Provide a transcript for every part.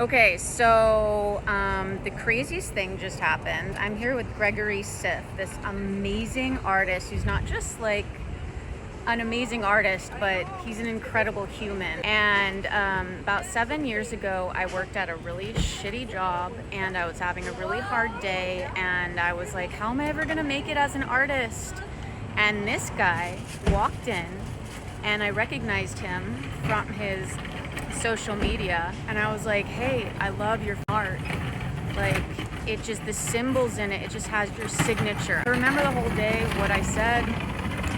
Okay, so the craziest thing just happened. I'm here with Gregory Siff, this amazing artist who's not just like an amazing artist, but he's an incredible human. And about 7 years ago, I worked at a really shitty job and I was having a really hard day. And I was like, how am I ever gonna make it as an artist? And this guy walked in and I recognized him from his social media, and I was like, hey, I love your art. Like, it just, the symbols in it, it just has your signature. I remember the whole day, what I said,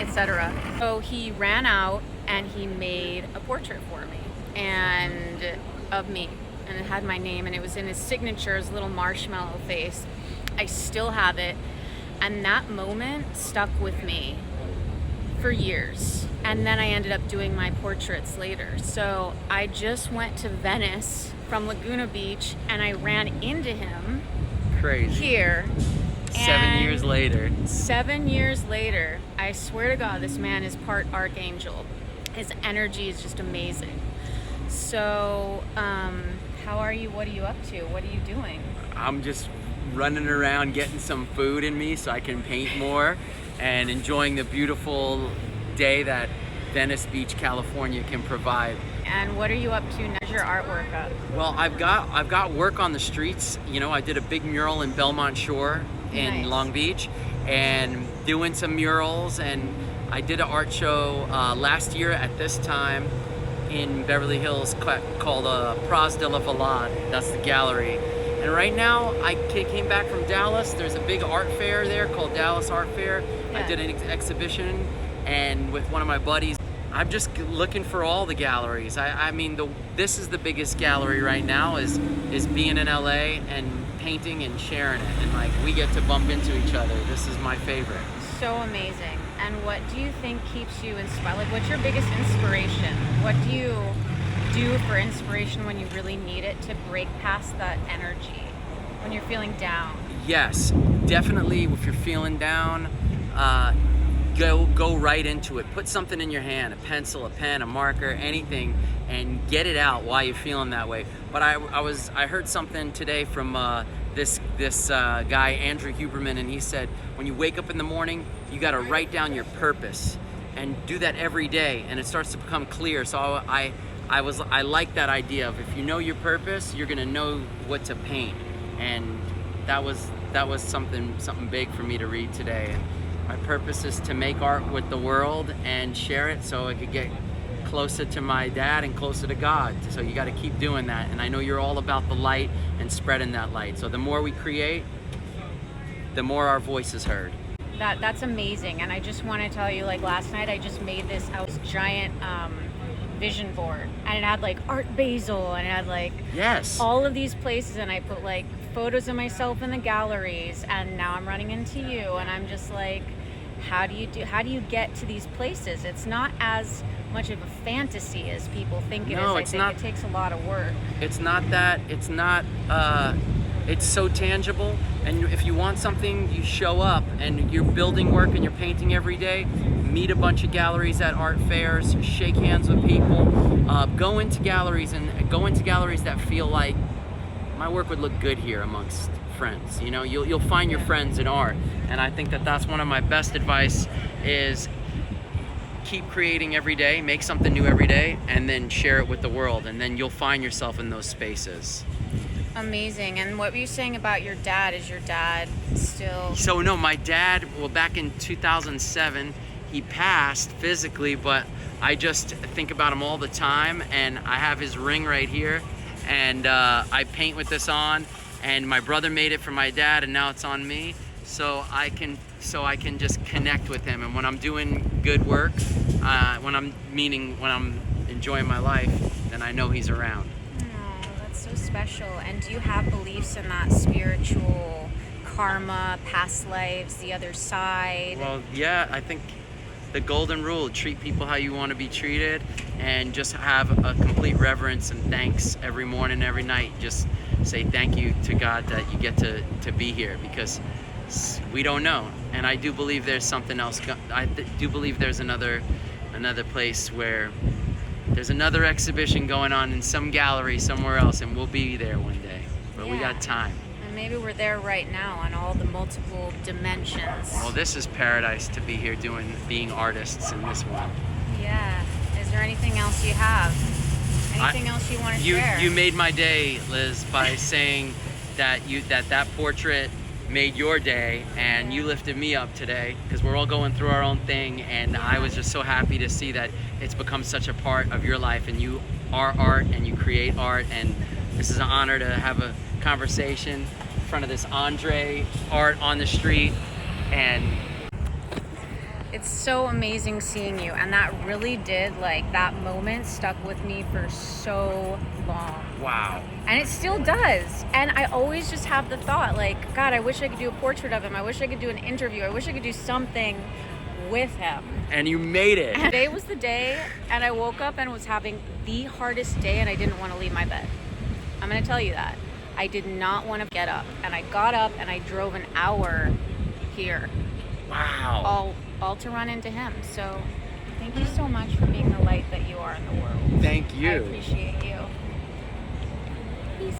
etc. So he ran out and he made a portrait for me and of me, and it had my name, and it was in his signature, his little marshmallow face. I still have it, and that moment stuck with me for years. And then I ended up doing my portraits later. So I just went to Venice from Laguna Beach and I ran into him. Crazy. Here. 7 years later. 7 years later, I swear to God, this man is part archangel. His energy is just amazing. So, how are you? What are you up to? What are you doing? I'm just running around getting some food in me so I can paint more and enjoying the beautiful day that Venice Beach, California can provide. And what are you up to? How's your artwork up? Well, I've got work on the streets. You know, I did a big mural in Belmont Shore in Nice. Long Beach, and doing some murals. And I did an art show last year at this time in Beverly Hills called Pras de la Valade. That's the gallery. And right now, I came back from Dallas. There's a big art fair there called Dallas Art Fair. Yeah. I did an exhibition, and with one of my buddies, I'm just looking for all the galleries. I mean, this is the biggest gallery right now is being in LA and painting and sharing it. And like, we get to bump into each other. This is my favorite. So amazing. And what do you think keeps you inspired? Like, what's your biggest inspiration? What do you do for inspiration when you really need it to break past that energy when you're feeling down? Yes, definitely. If you're feeling down, go right into it. Put something in your hand, a pencil, a pen, a marker, anything, and get it out while you're feeling that way. But I heard something today from this guy, Andrew Huberman, and he said, when you wake up in the morning, you got to write down your purpose and do that every day, and it starts to become clear. So I like that idea of, if you know your purpose, you're gonna know what to paint. And that was something big for me to read today. And my purpose is to make art with the world and share it so I could get closer to my dad and closer to God. So you got to keep doing that. And I know you're all about the light and spreading that light. So the more we create, the more our voice is heard. That's amazing. And I just want to tell you, like, last night I just made this giant vision board, and it had like Art Basel, and it had like Yes. all of these places, and I put like photos of myself in the galleries, and now I'm running into you, and I'm just like, how do you get to these places? It's not as much of a fantasy as people think it is. No, I it's think not. it takes a lot of work. It's not that. It's not. It's so tangible. And if you want something, you show up, and you're building work and you're painting every day. Meet a bunch of galleries at art fairs. Shake hands with people. Go into galleries that feel like my work would look good here amongst friends. You know, you'll find your friends in art, and I think that's one of my best advice is keep creating every day, make something new every day, and then share it with the world, and then you'll find yourself in those spaces. Amazing. And what were you saying about your dad? Is your dad still? So no, my dad, well, back in 2007, he passed physically, but I just think about him all the time, and I have his ring right here, and I paint with this on, and my brother made it for my dad, and now it's on me, so I can just connect with him. And when I'm doing good work, when I'm enjoying my life, then I know he's around. Oh, that's so special. And do you have beliefs in that spiritual karma, past lives, the other side? Well, yeah, I think the golden rule, treat people how you want to be treated, and just have a complete reverence and thanks every morning, every night. Just say thank you to God that you get to be here, because we don't know. And I do believe there's something else. I do believe there's another place where There's another exhibition going on in some gallery somewhere else, and we'll be there one day. But we got time. And maybe we're there right now on all the multiple dimensions. Well, this is paradise to be here being artists in this one. Yeah. Is there anything else you have? Anything else you want to share? You made my day, Liz, by saying that that portrait made your day, and you lifted me up today, because we're all going through our own thing, and I was just so happy to see that it's become such a part of your life, and you are art and you create art, and this is an honor to have a conversation in front of this Andre art on the street. And it's so amazing seeing you, and that really did, like, that moment stuck with me for so long. wow. And it still does. And I always just have the thought, like, God, I wish I could do a portrait of him. I wish I could do an interview. I wish I could do something with him. And you made it. And today was the day, and I woke up and was having the hardest day, and I didn't want to leave my bed. I'm going to tell you that. I did not want to get up. And I got up and I drove an hour here. Wow. All to run into him. So thank you so much for being the light that you are in the world. Thank you. I appreciate